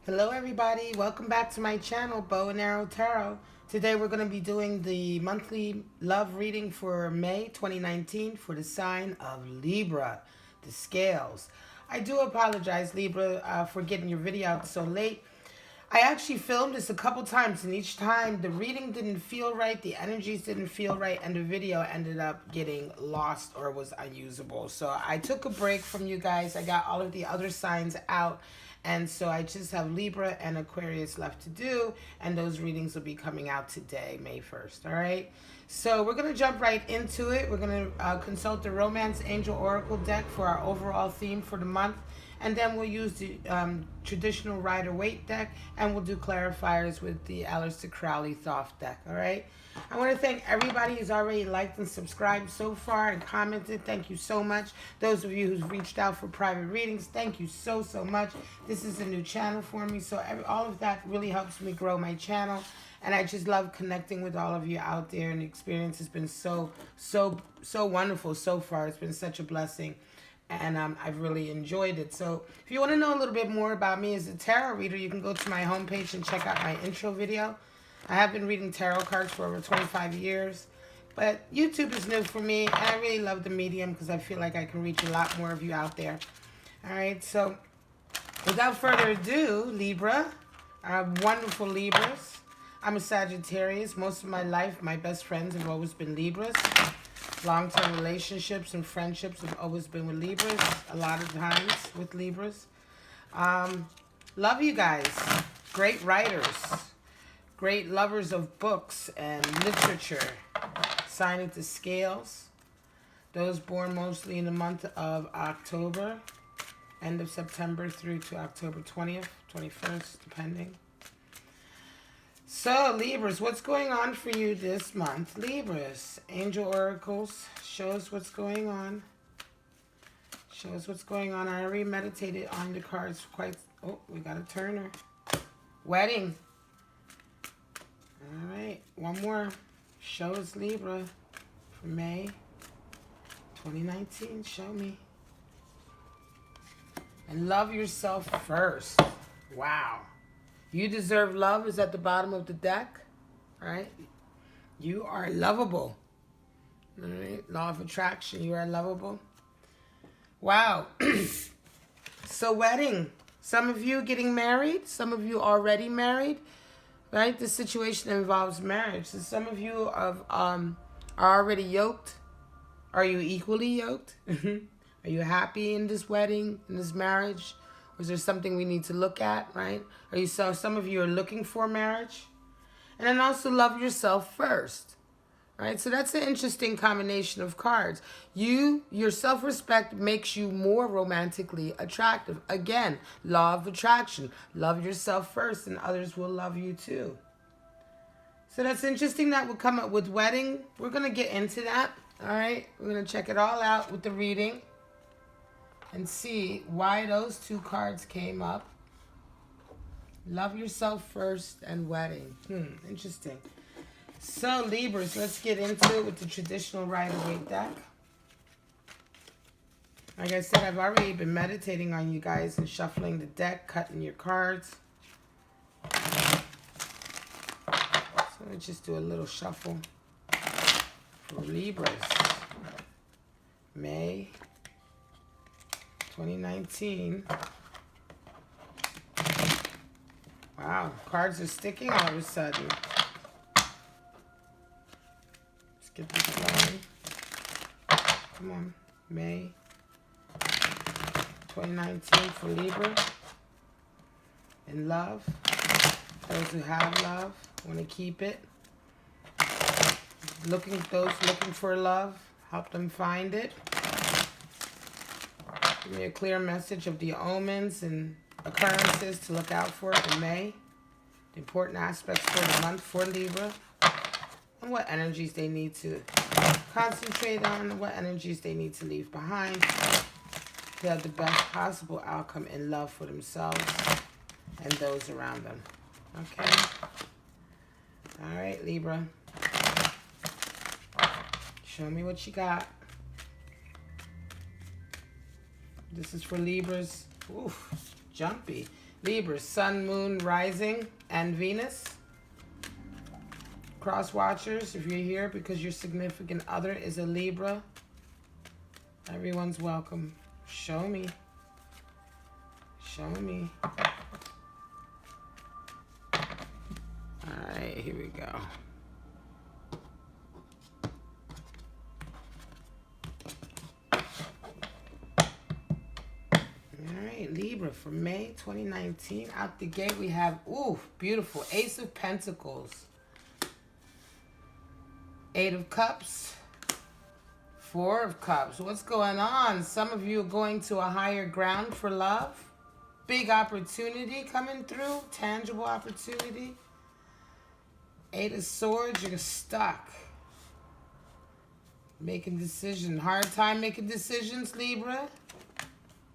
Hello everybody, welcome back to my channel, Bow and Arrow Tarot. Today we're going to be doing the monthly love reading for May 2019 for the sign of Libra, the scales. I do apologize, Libra, for getting your video out so late. I actually filmed this a couple times, and each time the reading didn't feel right, the energies didn't feel right, and the video ended up getting lost or was unusable. So I took a break from you guys. I got all of the other signs out, and so I just have Libra and Aquarius left to do, and those readings will be coming out today, May 1st, all right? So we're going to jump right into it. We're going to consult the Romance Angel Oracle deck for our overall theme for the month. And then we'll use the traditional Rider-Waite deck, and we'll do clarifiers with the Aleister Crowley THOTH deck, all right? I want to thank everybody who's already liked and subscribed so far and commented. Thank you so much. Those of you who've reached out for private readings, thank you so much. This is a new channel for me, so all of that really helps me grow my channel. And I just love connecting with all of you out there, and the experience has been so wonderful so far. It's been such a blessing. And I've really enjoyed it. So if you want to know a little bit more about me as a tarot reader, you can go to my homepage and check out my intro video. I have been reading tarot cards for over 25 years. But YouTube is new for me, and I really love the medium because I feel like I can reach a lot more of you out there. All right, so without further ado, Libra, wonderful Libras. I'm a Sagittarius. Most of my life, my best friends have always been Libras. Long-term relationships and friendships have always been with Libras, a lot of times with Libras. Love you guys. Great writers. Great lovers of books and literature. Sign of the scales. Those born mostly in the month of October. End of September through to October 20th, 21st, depending. So, Libras, what's going on for you this month? Libras, Angel Oracles, show us what's going on. Show us what's going on. I already meditated on the cards quite... Oh, we got a turner. Wedding. All right, one more. Show us Libra for May 2019. Show me. And love yourself first. Wow. You deserve love is at the bottom of the deck, all right? You are lovable, all right? Law of attraction, you are lovable. Wow. So wedding, some of you getting married, some of you already married, right? This situation involves marriage. So some of you are already yoked. Are you equally yoked? Are you happy in this wedding, in this marriage? Or is there something we need to look at, right? Some of you are looking for marriage. And then also love yourself first, right? So that's an interesting combination of cards. Your self-respect makes you more romantically attractive. Again, law of attraction. Love yourself first and others will love you too. So that's interesting that we'll come up with wedding. We're going to get into that, all right? We're going to check it all out with the reading and see why those two cards came up. Love yourself first and wedding. Interesting. So, Libras, let's get into it with the traditional Rider-Waite deck. Like I said, I've already been meditating on you guys and shuffling the deck, cutting your cards. So, let's just do a little shuffle for Libras. May 2019. Wow, cards are sticking all of a sudden. Let's get this going. Come on, May 2019 for Libra. In love. Those who have love, want to keep it. Those looking for love, help them find it. Give me a clear message of the omens and occurrences to look out for in May. The important aspects for the month for Libra. And what energies they need to concentrate on. What energies they need to leave behind. To have the best possible outcome in love for themselves and those around them. Okay? Alright, Libra. Show me what you got. This is for Libras. Oof, jumpy. Libra, Sun, Moon, Rising, and Venus. Cross watchers, if you're here because your significant other is a Libra, everyone's welcome. Show me. Show me. Alright, here we go. Alright, Libra for May 2019. Out the gate we have, ooh, beautiful. Ace of Pentacles. 8 of Cups. 4 of Cups. What's going on? Some of you are going to a higher ground for love. Big opportunity coming through. Tangible opportunity. 8 of Swords. You're stuck. Making decisions. Hard time making decisions, Libra.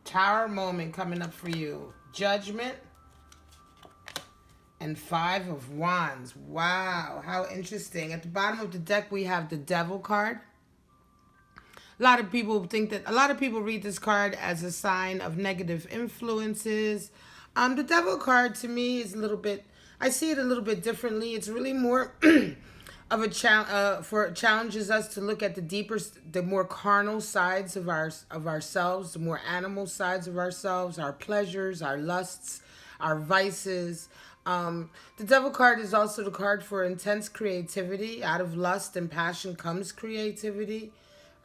Tower moment coming up for you. Judgment. And 5 of Wands. Wow, how interesting. At the bottom of the deck, we have the Devil card. A lot of people read this card as a sign of negative influences. The Devil card to me is a little bit, I see it a little bit differently. It's really more of a challenges us to look at the deeper, the more carnal sides of ourselves, the more animal sides of ourselves, our pleasures, our lusts, our vices. The Devil card is also the card for intense creativity. Out of lust and passion comes creativity,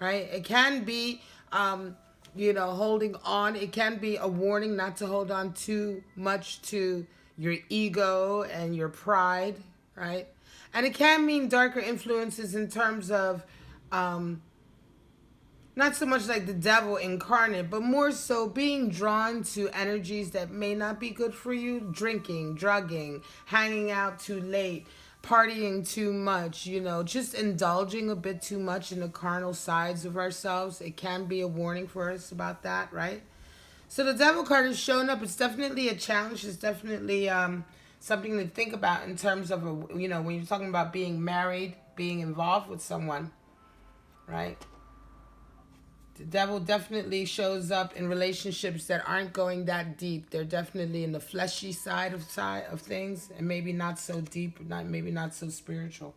right? It can be, holding on. It can be a warning not to hold on too much to your ego and your pride, right? And it can mean darker influences in terms of, not so much like the devil incarnate, but more so being drawn to energies that may not be good for you. Drinking, drugging, hanging out too late, partying too much, just indulging a bit too much in the carnal sides of ourselves. It can be a warning for us about that, right? So the Devil card is showing up. It's definitely a challenge. It's definitely something to think about in terms of, when you're talking about being married, being involved with someone, right? The Devil definitely shows up in relationships that aren't going that deep. They're definitely in the fleshy side of things, and maybe not so deep, maybe not so spiritual.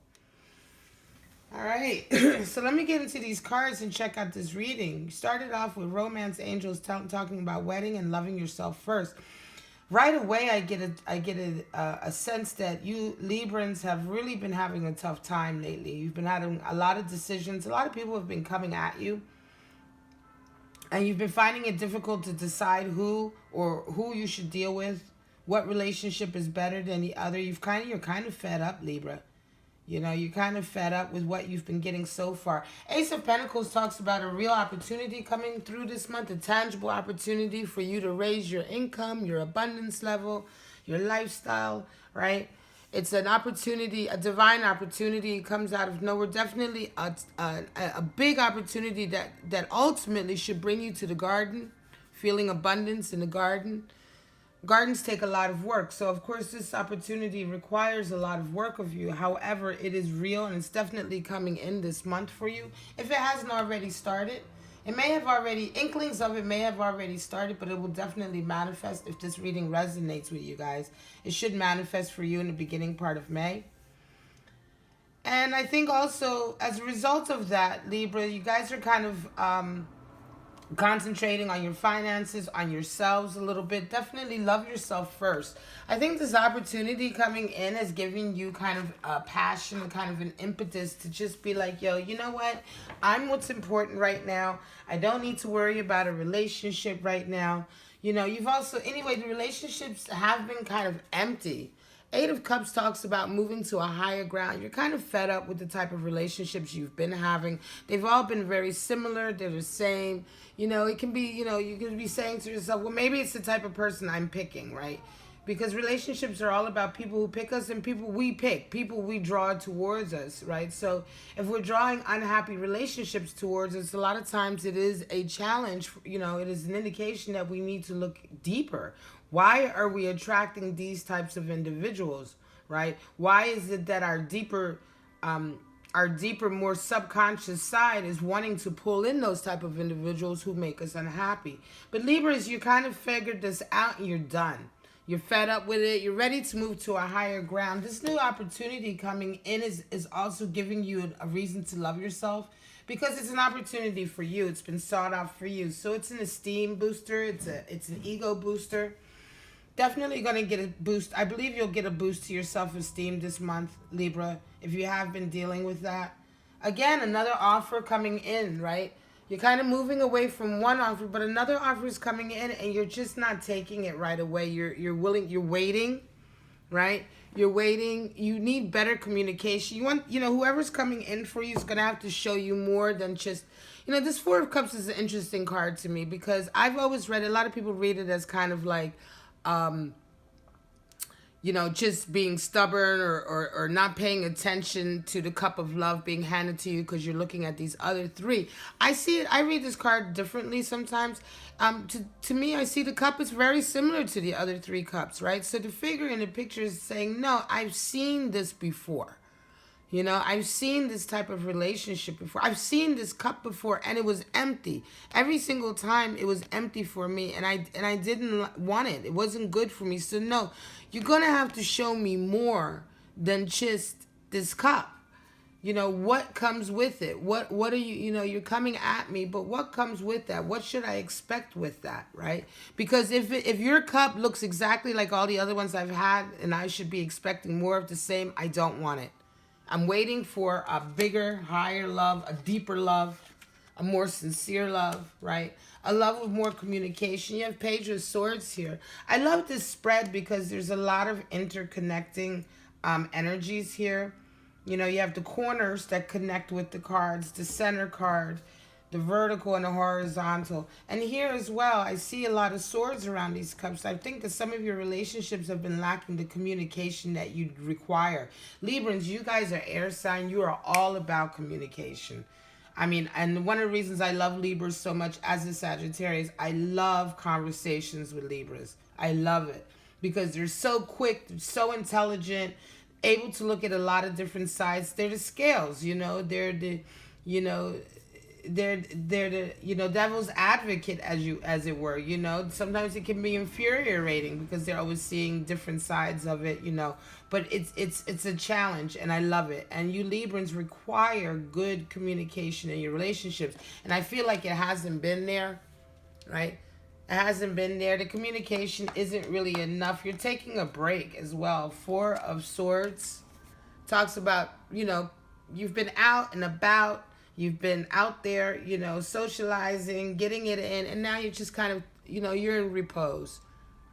All right, so let me get into these cards and check out this reading. You started off with Romance Angels talking about wedding and loving yourself first. Right away, I get a sense that you Librans have really been having a tough time lately. You've been having a lot of decisions. A lot of people have been coming at you. And you've been finding it difficult to decide who you should deal with, what relationship is better than the other. You're kind of fed up, Libra. You're kind of fed up with what you've been getting so far. Ace of Pentacles talks about a real opportunity coming through this month, a tangible opportunity for you to raise your income, your abundance level, your lifestyle, right? It's an opportunity, a divine opportunity. It comes out of nowhere. Definitely a big opportunity that ultimately should bring you to the garden, feeling abundance in the garden. Gardens take a lot of work. So, of course, this opportunity requires a lot of work of you. However, it is real, and it's definitely coming in this month for you. If it hasn't already started, it may have already, inklings of it may have already started, but it will definitely manifest if this reading resonates with you guys. It should manifest for you in the beginning part of May. And I think also, as a result of that, Libra, you guys are kind of concentrating on your finances, on yourselves a little bit. Definitely love yourself first. I think this opportunity coming in is giving you kind of a passion, kind of an impetus to just be like, yo, you know what? I'm what's important right now. I don't need to worry about a relationship right now. You've also, anyway, the relationships have been kind of empty. 8 of Cups talks about moving to a higher ground. You're kind of fed up with the type of relationships you've been having. They've all been very similar. They're the same. It can be, you can be saying to yourself, well, maybe it's the type of person I'm picking, right? Because relationships are all about people who pick us and people we pick, people we draw towards us, right? So if we're drawing unhappy relationships towards us, a lot of times it is a challenge, it is an indication that we need to look deeper. Why are we attracting these types of individuals, right? Why is it that our deeper, more subconscious side is wanting to pull in those type of individuals who make us unhappy? But Libras, you kind of figured this out and you're done. You're fed up with it. You're ready to move to a higher ground. This new opportunity coming in is also giving you a reason to love yourself, because it's an opportunity for you. It's been sought out for you. So it's an esteem booster. It's an ego booster. Definitely going to get a boost. I believe you'll get a boost to your self-esteem this month, Libra, if you have been dealing with that. Again, another offer coming in, right? You're kind of moving away from one offer, but another offer is coming in, and you're just not taking it right away. You're waiting, right? You're waiting. You need better communication. You want, whoever's coming in for you is going to have to show you more than just, this Four of Cups is an interesting card to me, because I've always read it. A lot of people read it as kind of like, just being stubborn or not paying attention to the cup of love being handed to you because you're looking at these other three. I see it. I read this card differently sometimes. To me, I see the cup is very similar to the other three cups, right? So the figure in the picture is saying, no, I've seen this before. I've seen this type of relationship before. I've seen this cup before, and it was empty. Every single time it was empty for me, and I didn't want it. It wasn't good for me. So no, you're going to have to show me more than just this cup. What comes with it? What are you, you're coming at me, but what comes with that? What should I expect with that, right? Because if your cup looks exactly like all the other ones I've had, and I should be expecting more of the same, I don't want it. I'm waiting for a bigger, higher love, a deeper love, a more sincere love, right? A love with more communication. You have Page of Swords here. I love this spread because there's a lot of interconnecting energies here. You have the corners that connect with the cards, the center card, the vertical and the horizontal. And here as well, I see a lot of swords around these cups. I think that some of your relationships have been lacking the communication that you require. Librans, you guys are air sign. You are all about communication. And one of the reasons I love Libras so much as a Sagittarius, I love conversations with Libras. I love it because they're so quick, they're so intelligent, able to look at a lot of different sides. They're the scales, they're the, they're the devil's advocate, as it were. Sometimes it can be infuriating because they're always seeing different sides of it, but it's a challenge, and I love it. And you Librans require good communication in your relationships, and I feel like it hasn't been there, right? It hasn't been there. The communication isn't really enough. You're taking a break as well. Four of Swords talks about, you've been out and about. You've been out there, socializing, getting it in, and now you're just kind of, you're in repose,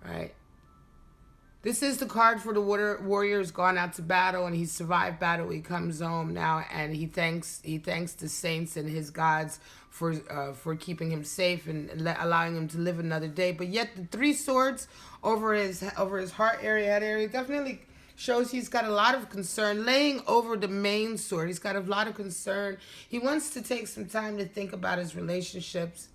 right? This is the card for the warrior who's gone out to battle, and he survived battle. He comes home now, and he thanks the saints and his gods for keeping him safe and allowing him to live another day. But yet the three swords over his heart area, head area, definitely shows he's got a lot of concern laying over the main sword. He's got a lot of concern. He wants to take some time to think about his relationships.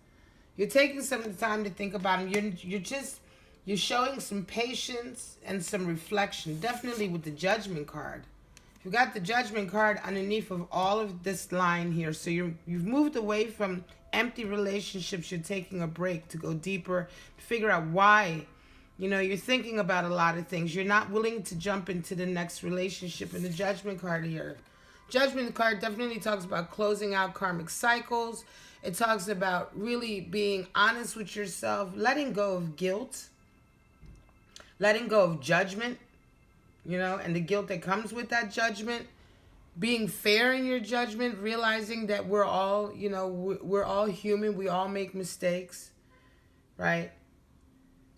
You're taking some time to think about him. You're showing some patience and some reflection, definitely with the Judgment card. You got the Judgment card underneath of all of this line here. So you've moved away from empty relationships. You're taking a break to go deeper, to figure out why. You're thinking about a lot of things. You're not willing to jump into the next relationship. And the Judgment card here. Judgment card definitely talks about closing out karmic cycles. It talks about really being honest with yourself, letting go of guilt, letting go of judgment, and the guilt that comes with that judgment. Being fair in your judgment, realizing that we're all, we're all human. We all make mistakes, right?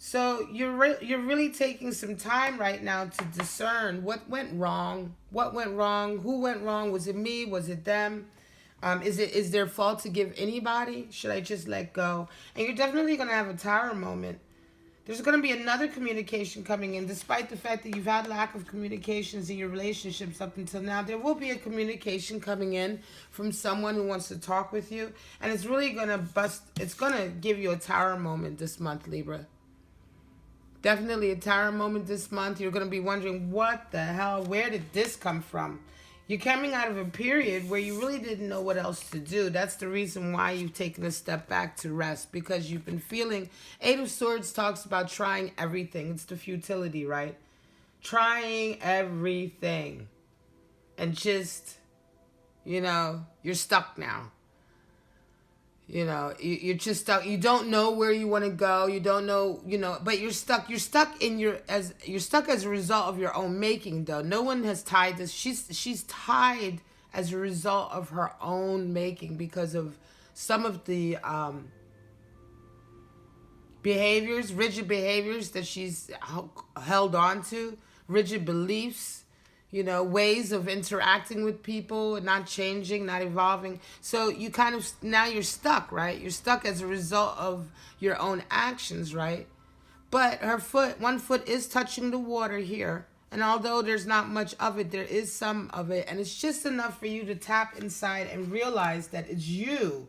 So you're really taking some time right now to discern what went wrong, who went wrong. Was it me? Was it them? Is their fault to give anybody? Should I just let go? And you're definitely going to have a tower moment. There's going to be another communication coming in. Despite the fact that you've had lack of communications in your relationships up until now, there will be a communication coming in from someone who wants to talk with you. And it's really going to it's going to give you a tower moment this month, Libra. Definitely a tower moment this month. You're going to be wondering, what the hell? Where did this come from? You're coming out of a period where you really didn't know what else to do. That's the reason why you've taken a step back to rest, because you've been feeling... Eight of Swords talks about trying everything. It's the futility, right? Trying everything. And just, you're stuck now. You're just stuck. You don't know where you want to go. You don't know, but you're stuck. You're stuck as a result of your own making, though. No one has tied this. She's tied as a result of her own making, because of some of the rigid behaviors that she's held on to, rigid beliefs. Ways of interacting with people, not changing, not evolving. So you now you're stuck, right? You're stuck as a result of your own actions, right? But one foot is touching the water here. And although there's not much of it, there is some of it. And it's just enough for you to tap inside and realize that it's you.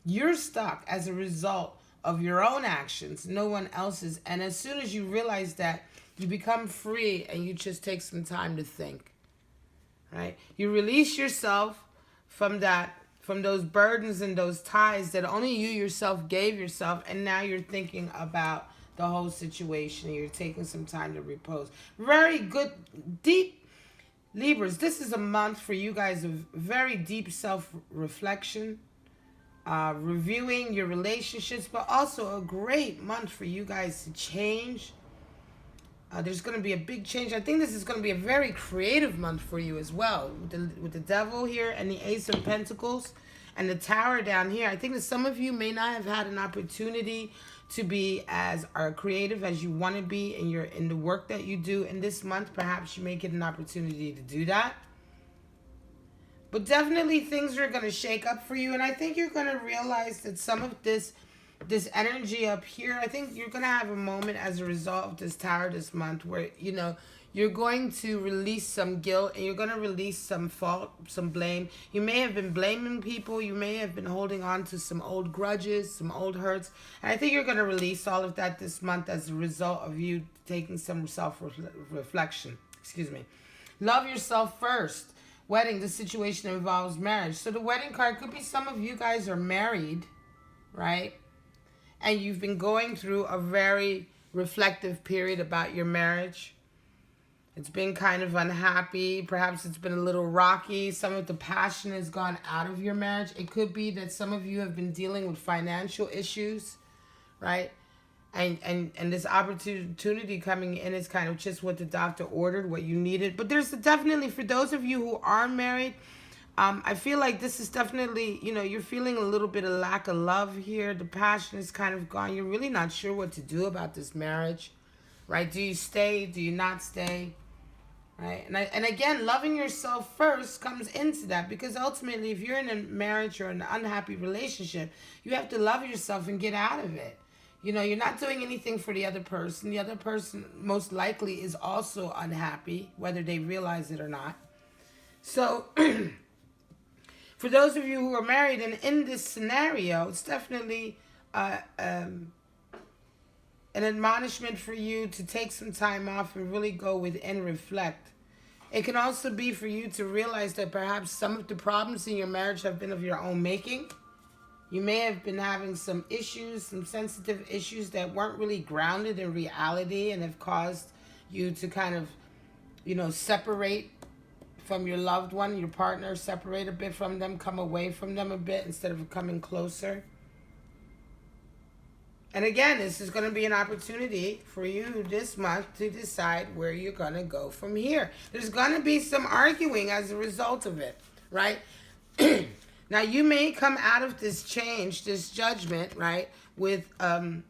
You're stuck as a result of your own actions, no one else's. And as soon as you realize that, you become free, and you just take some time to think, right? You release yourself from those burdens and those ties that only you yourself gave yourself, and now you're thinking about the whole situation. You're taking some time to repose. Very good, deep Libras. This is a month for you guys of very deep self-reflection, reviewing your relationships, but also a great month for you guys to change. There's going to be a big change. I think this is going to be a very creative month for you as well. With the Devil here and the Ace of Pentacles and the Tower down here. I think that some of you may not have had an opportunity to be as creative as you want to be in the work that you do. And this month, perhaps you may get an opportunity to do that. But definitely things are going to shake up for you. And I think you're going to realize that some of this energy up here, I think you're going to have a moment as a result of this Tower this month where, you're going to release some guilt, and you're going to release some fault, some blame. You may have been blaming people. You may have been holding on to some old grudges, some old hurts. And I think you're going to release all of that this month as a result of you taking some self-reflection. Excuse me. Love yourself first. Wedding, the situation involves marriage. So the wedding card could be some of you guys are married, right? And you've been going through a very reflective period about your marriage. It's been kind of unhappy. Perhaps it's been a little rocky. Some of the passion has gone out of your marriage. It could be that some of you have been dealing with financial issues, right? And this opportunity coming in is kind of just what the doctor ordered, what you needed. But there's definitely, for those of you who are married, I feel like this is definitely, you're feeling a little bit of lack of love here. The passion is kind of gone. You're really not sure what to do about this marriage, right? Do you stay? Do you not stay? Right? And again, loving yourself first comes into that, because ultimately, if you're in a marriage or an unhappy relationship, you have to love yourself and get out of it. You're not doing anything for the other person. The other person most likely is also unhappy, whether they realize it or not. So for those of you who are married and in this scenario, it's definitely an admonishment for you to take some time off and really go within, reflect. It can also be for you to realize that perhaps some of the problems in your marriage have been of your own making. You may have been having some issues, some sensitive issues that weren't really grounded in reality and have caused you to kind of, separate from your loved one, your partner, separate a bit from them, come away from them a bit instead of coming closer. And again, this is going to be an opportunity for you this month to decide where you're going to go from here. There's going to be some arguing as a result of it, right? Now, you may come out of this change, this judgment, right, with a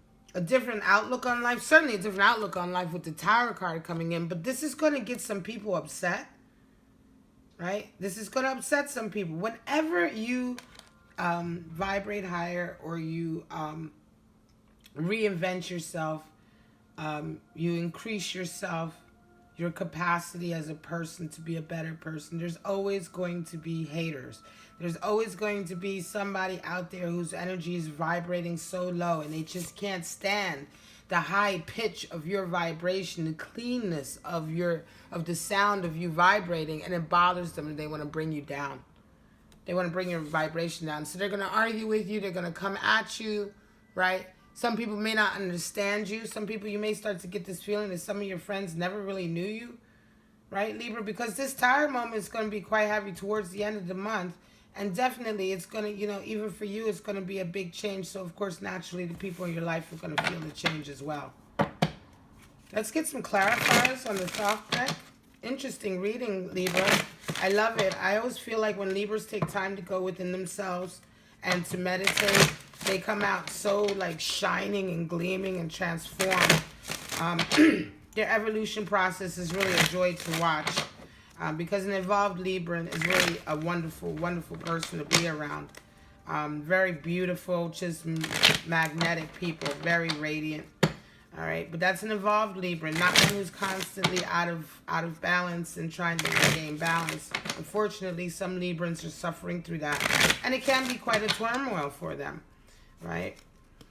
different outlook on life. Certainly a different outlook on life with the Tower card coming in. But this is going to get some people upset, right? This is going to upset some people. Whenever you vibrate higher or you reinvent yourself, you increase yourself, your capacity as a person to be a better person, there's always going to be haters. There's always going to be somebody out there whose energy is vibrating so low and they just can't stand the high pitch of your vibration, the cleanness of the sound of you vibrating, and it bothers them, and they want to bring you down. They want to bring your vibration down. So they're going to argue with you. They're going to come at you, right? Some people may not understand you. Some people, you may start to get this feeling that some of your friends never really knew you, right, Libra? Because this Tower moment is going to be quite heavy towards the end of the month. And definitely it's going to, you know, even for you, it's going to be a big change. So, of course, naturally, the people in your life are going to feel the change as well. Let's get some clarifiers on the Thoth deck. Interesting reading, Libra. I love it. I always feel like when Libras take time to go within themselves and to meditate, they come out so like shining and gleaming and transformed. Their evolution process is really a joy to watch because an evolved Libran is really a wonderful, wonderful person to be around. Very beautiful, just magnetic people, very radiant. All right, but that's an evolved Libra, not one who's constantly out of balance and trying to regain balance. Unfortunately, some Librans are suffering through that, and it can be quite a turmoil for them, right?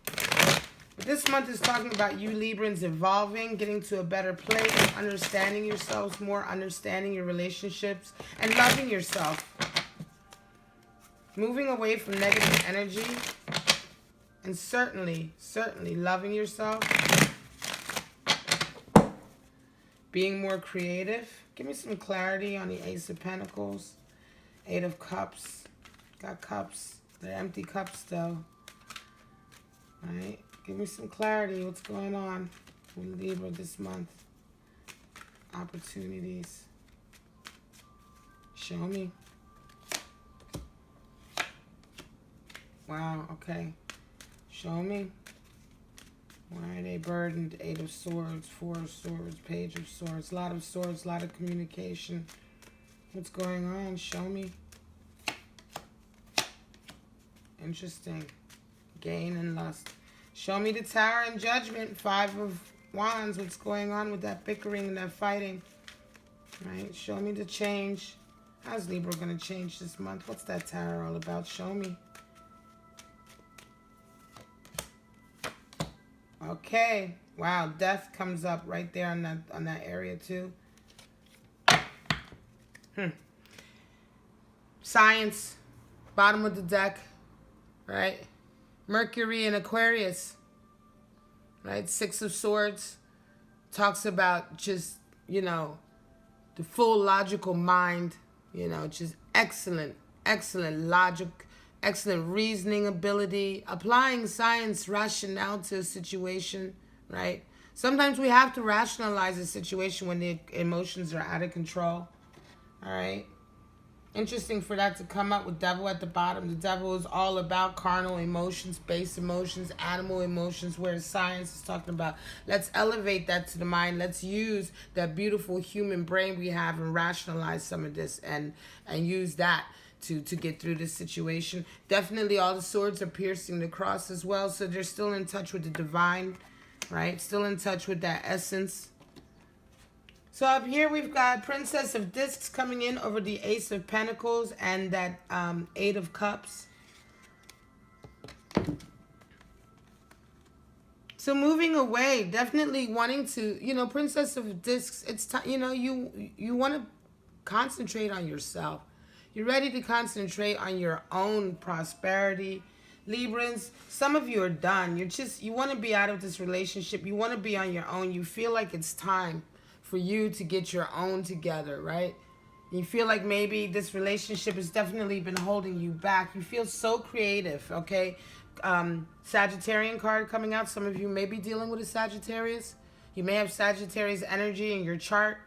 But this month is talking about you Librans evolving, getting to a better place, understanding yourselves more, understanding your relationships, and loving yourself. Moving away from negative energy, and certainly loving yourself. Being more creative. Give me some clarity on the Ace of Pentacles. Eight of Cups. Got cups. They're empty cups though. Alright. Give me some clarity. What's going on with Libra this month? Opportunities. Show me. Wow, okay. Show me. Why are they burdened? Eight of Swords, Four of Swords, Page of Swords. A lot of swords, a lot of communication. What's going on? Show me. Interesting. Gain and lust. Show me the Tower and Judgment. Five of Wands. What's going on with that bickering and that fighting? Right? Show me the change. How's Libra going to change this month? What's that Tower all about? Show me. Okay. Wow, death comes up right there on that area too. Science, bottom of the deck, right? Mercury in Aquarius, right? Six of Swords talks about just, you know, the full logical mind, you know, just excellent logic, excellent reasoning ability, applying science, rationale to a situation, right? Sometimes we have to rationalize a situation when the emotions are out of control, all right? Interesting for that to come up with Devil at the bottom. The Devil is all about carnal emotions, base emotions, animal emotions, whereas science is talking about let's elevate that to the mind. Let's use that beautiful human brain we have and rationalize some of this and use that to get through this situation. Definitely all the swords are piercing the cross as well, so they're still in touch with the divine, right? Still in touch with that essence. So up here we've got Princess of Discs coming in over the Ace of Pentacles and that Eight of Cups. So moving away, definitely wanting to, you know, Princess of Discs, it's time, you know, you want to concentrate on yourself. You're ready to concentrate on your own prosperity. Librans, some of you are done. You want to be out of this relationship. You want to be on your own. You feel like it's time for you to get your own together, right? You feel like maybe this relationship has definitely been holding you back. You feel so creative, okay? Sagittarian card coming out. Some of you may be dealing with a Sagittarius. You may have Sagittarius energy in your chart.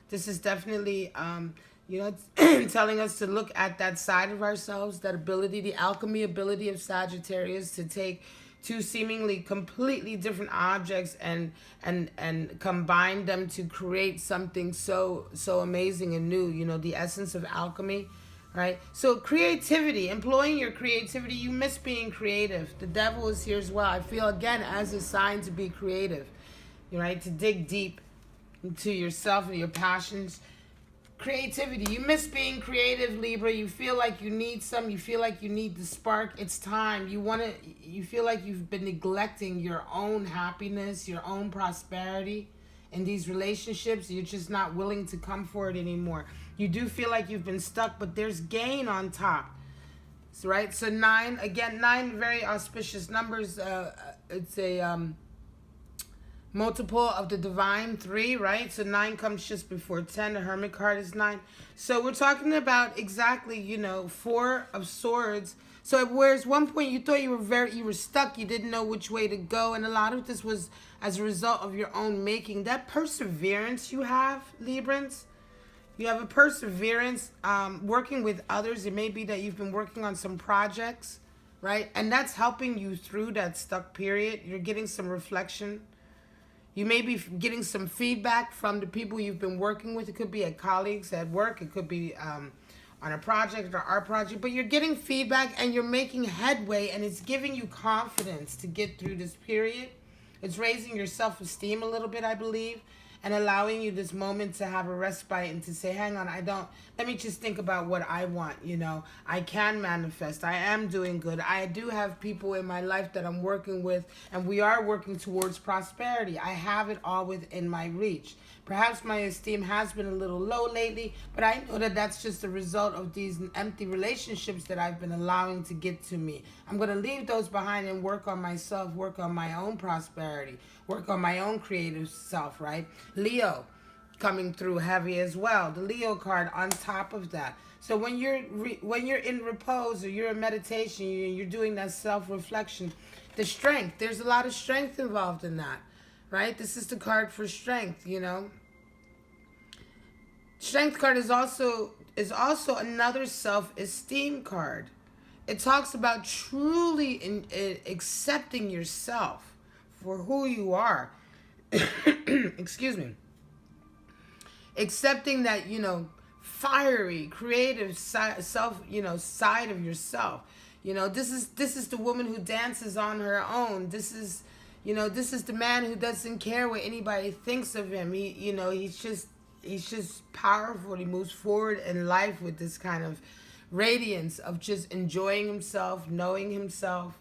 This is definitely, you know, telling us to look at that side of ourselves, that ability, the alchemy ability of Sagittarius to take two seemingly completely different objects and combine them to create something so amazing and new. You know, the essence of alchemy, right? So creativity, employing your creativity. You miss being creative. The Devil is here as well. I feel, again, as a sign to be creative, right? To dig deep into yourself and your passions. creativity. You miss being creative, Libra. You feel like you need some. You feel like you need the spark. It's time. You feel like you've been neglecting your own happiness, your own prosperity in these relationships. You're just not willing to come for it anymore. You do feel like you've been stuck, but there's gain on top. Right? So 9, again, 9, very auspicious numbers. It's a multiple of the divine, 3, right? So 9 comes just before 10. The Hermit card is 9. So we're talking about exactly, 4 of Swords. So whereas one point you thought you were stuck, you didn't know which way to go, and a lot of this was as a result of your own making. That perseverance you have, Librans, you have a perseverance working with others. It may be that you've been working on some projects, right? And that's helping you through that stuck period. You're getting some reflection. You may be getting some feedback from the people you've been working with. It could be at colleagues at work. It could be on a project or art project. But you're getting feedback and you're making headway, and it's giving you confidence to get through this period. It's raising your self-esteem a little bit, I believe, and allowing you this moment to have a respite and to say, hang on, let me just think about what I want, I can manifest. I am doing good. I do have people in my life that I'm working with, and we are working towards prosperity. I have it all within my reach. Perhaps my esteem has been a little low lately, but I know that that's just a result of these empty relationships that I've been allowing to get to me. I'm going to leave those behind and work on myself, work on my own prosperity, work on my own creative self, right? Leo coming through heavy as well. The Leo card on top of that. So when you're in repose or you're in meditation, you're doing that self-reflection, the strength, there's a lot of strength involved in that. Right? This is the card for strength, Strength card is also another self-esteem card. It talks about truly accepting yourself for who you are. Excuse me. Accepting that, fiery, creative side of yourself. This is the woman who dances on her own. This is the man who doesn't care what anybody thinks of him. He's just powerful. He moves forward in life with this kind of radiance of just enjoying himself, knowing himself.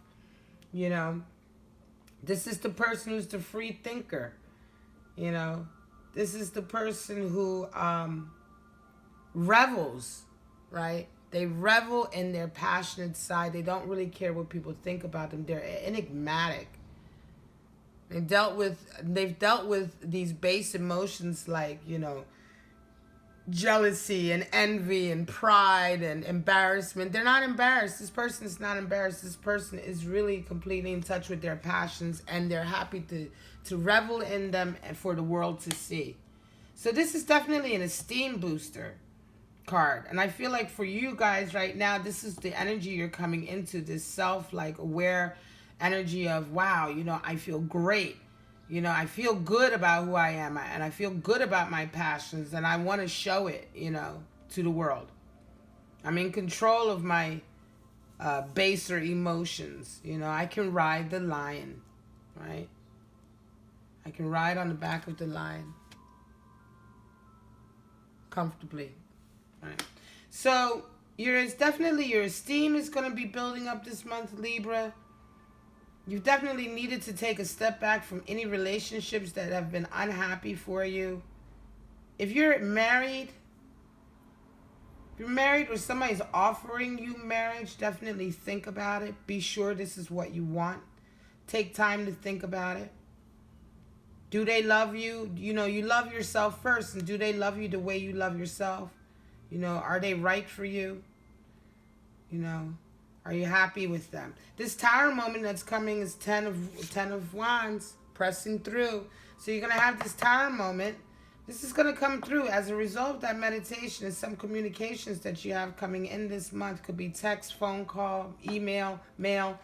This is the person who's the free thinker. This is the person who revels, right? They revel in their passionate side. They don't really care what people think about them. They're enigmatic. They've dealt with these base emotions like, jealousy and envy and pride and embarrassment. They're not embarrassed. This person is not embarrassed. This person is really completely in touch with their passions, and they're happy to revel in them and for the world to see. So this is definitely an esteem booster card. And I feel like for you guys right now, this is the energy you're coming into, this aware energy of, wow, I feel great. I feel good about who I am, and I feel good about my passions, and I want to show it, to the world. I'm in control of my baser emotions. I can ride the lion, right? I can ride on the back of the lion comfortably, right? So your esteem is going to be building up this month, Libra. You've definitely needed to take a step back from any relationships that have been unhappy for you. If you're married or somebody's offering you marriage, definitely think about it. Be sure this is what you want. Take time to think about it. Do they love you? You love yourself first, and do they love you the way you love yourself? Are they right for you? Are you happy with them? This Tower moment that's coming is 10 of Wands, pressing through. So you're going to have this Tower moment. This is going to come through as a result of that meditation and some communications that you have coming in this month. Could be text, phone call, email, mail.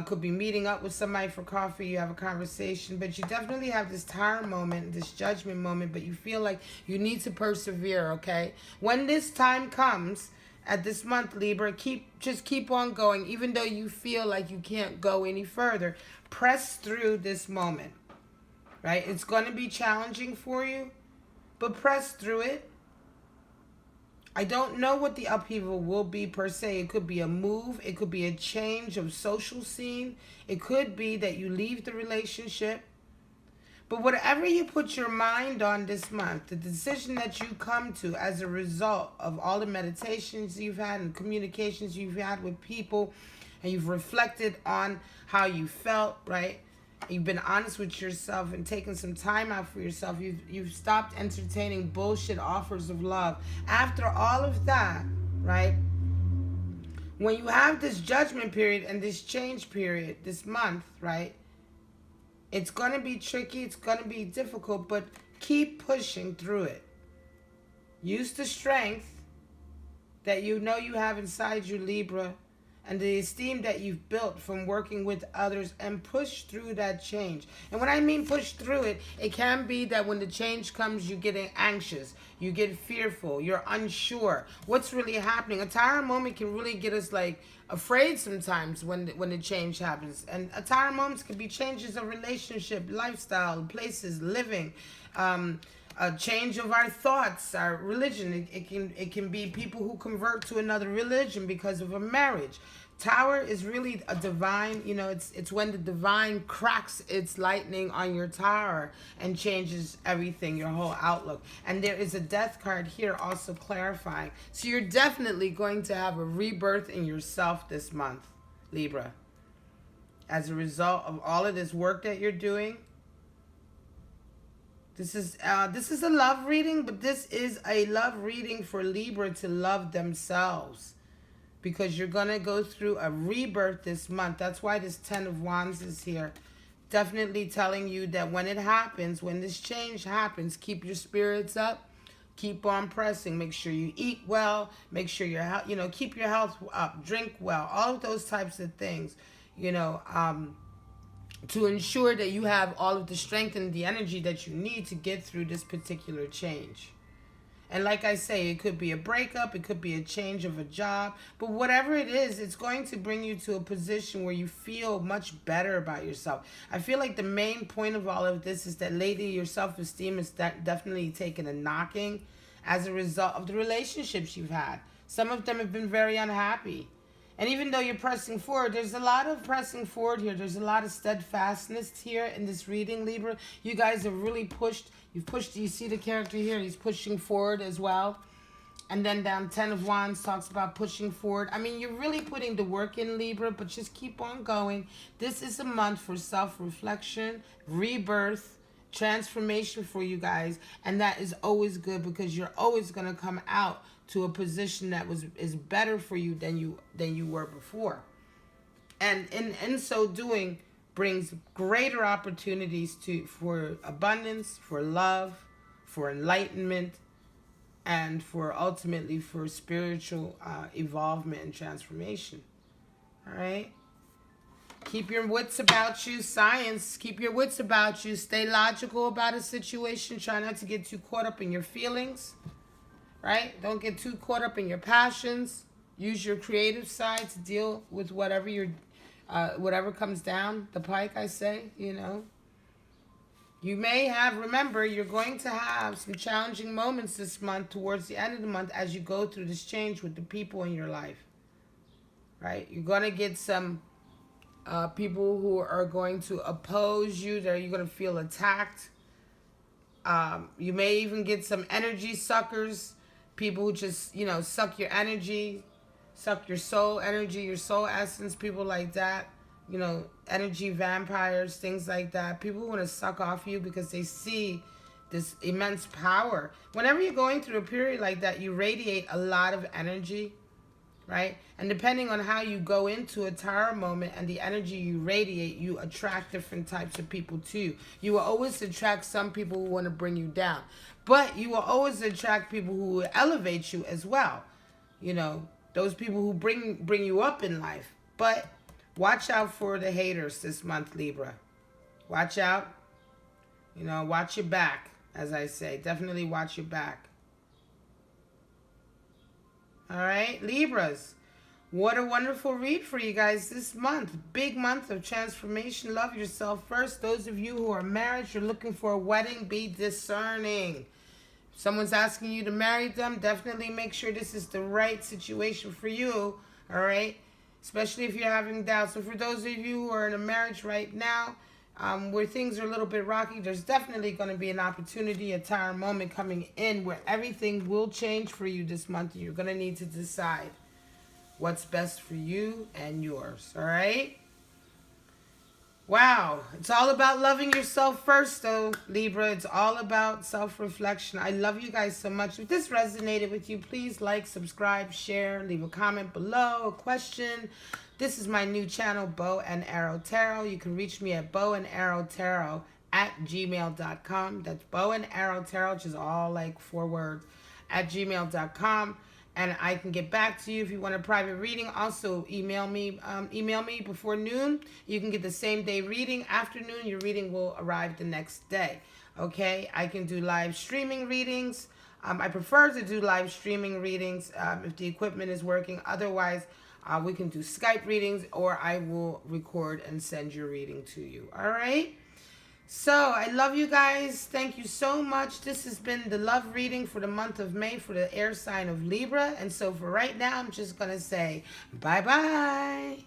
Could be meeting up with somebody for coffee. You have a conversation. But you definitely have this Tower moment, this judgment moment. But you feel like you need to persevere, okay? When this time comes, at this month, Libra, just keep on going. Even though you feel like you can't go any further, press through this moment, right? It's going to be challenging for you, but press through it. I don't know what the upheaval will be per se. It could be a move. It could be a change of social scene. It could be that you leave the relationship. But whatever you put your mind on this month, the decision that you come to as a result of all the meditations you've had and communications you've had with people, and you've reflected on how you felt, right? You've been honest with yourself and taken some time out for yourself. You've stopped entertaining bullshit offers of love. After all of that, right? When you have this judgment period and this change period this month, right? It's going to be tricky. It's going to be difficult, but keep pushing through it. Use the strength that you know you have inside you, Libra, and the esteem that you've built from working with others, and push through that change. And when I mean push through it, it can be that when the change comes, you get anxious, you get fearful, you're unsure what's really happening. A Tower moment can really get us like afraid sometimes when the change happens. And a Tower moments can be changes of relationship, lifestyle, places, living, a change of our thoughts, our religion. It can be people who convert to another religion because of a marriage. Tower is really a divine, it's when the divine cracks its lightning on your tower and changes everything, your whole outlook. And there is a death card here also clarifying. So you're definitely going to have a rebirth in yourself this month, Libra. As a result of all of this work that you're doing. This is a love reading, but this is a love reading for Libra to love themselves, because you're going to go through a rebirth this month. That's why this 10 of Wands is here. Definitely telling you that when it happens, when this change happens, keep your spirits up. Keep on pressing. Make sure you eat well. Make sure keep your health up. Drink well. All of those types of things, to ensure that you have all of the strength and the energy that you need to get through this particular change. And like I say, it could be a breakup, it could be a change of a job, but whatever it is, it's going to bring you to a position where you feel much better about yourself. I feel like the main point of all of this is that lately your self-esteem is definitely taken a knocking as a result of the relationships you've had. Some of them have been very unhappy. And even though you're pressing forward, there's a lot of pressing forward here. There's a lot of steadfastness here in this reading, Libra. You guys have really pushed. You've pushed. You see the character here. He's pushing forward as well. And then down 10 of Wands talks about pushing forward. I mean, you're really putting the work in, Libra, but just keep on going. This is a month for self-reflection, rebirth, transformation for you guys. And that is always good, because you're always going to come out to a position that is better for you than you were before. And in so doing brings greater opportunities for abundance, for love, for enlightenment, and ultimately for spiritual evolvement and transformation. All right? Keep your wits about you, science. Keep your wits about you. Stay logical about a situation. Try not to get too caught up in your feelings. Right? Don't get too caught up in your passions. Use your creative side to deal with whatever comes down the pike, I say, You may remember, you're going to have some challenging moments this month towards the end of the month as you go through this change with the people in your life. Right? You're going to get some people who are going to oppose you. You're going to feel attacked. You may even get some energy suckers. People who just, suck your energy, suck your soul energy, your soul essence, people like that. Energy vampires, things like that. People who want to suck off you because they see this immense power. Whenever you're going through a period like that, you radiate a lot of energy, right? And depending on how you go into a tower moment and the energy you radiate, you attract different types of people to you. You will always attract some people who want to bring you down. But you will always attract people who will elevate you as well. Those people who bring you up in life. But watch out for the haters this month, Libra. Watch out. Watch your back, as I say. Definitely watch your back. All right, Libras. What a wonderful read for you guys this month. Big month of transformation. Love yourself first. Those of you who are married, you're looking for a wedding, be discerning. If someone's asking you to marry them, definitely make sure this is the right situation for you, all right? Especially if you're having doubts. So for those of you who are in a marriage right now, where things are a little bit rocky, there's definitely going to be an opportunity, a time, moment coming in where everything will change for you this month. You're going to need to decide what's best for you and yours, all right? Wow, it's all about loving yourself first, though, Libra. It's all about self-reflection. I love you guys so much. If this resonated with you, please like, subscribe, share, leave a comment below, a question. This is my new channel, Bow and Arrow Tarot. You can reach me at bowandarrowtarot@gmail.com. That's Bow and Arrow Tarot, which is all like 4 words, @gmail.com. And I can get back to you if you want a private reading. Also, email me before noon. You can get the same day reading. Afternoon, your reading will arrive the next day. Okay? I can do live streaming readings. I prefer to do live streaming readings if the equipment is working. Otherwise, we can do Skype readings, or I will record and send your reading to you. All right? So, I love you guys. Thank you so much. This has been the love reading for the month of May for the air sign of Libra. And so for right now, I'm just going to say bye-bye.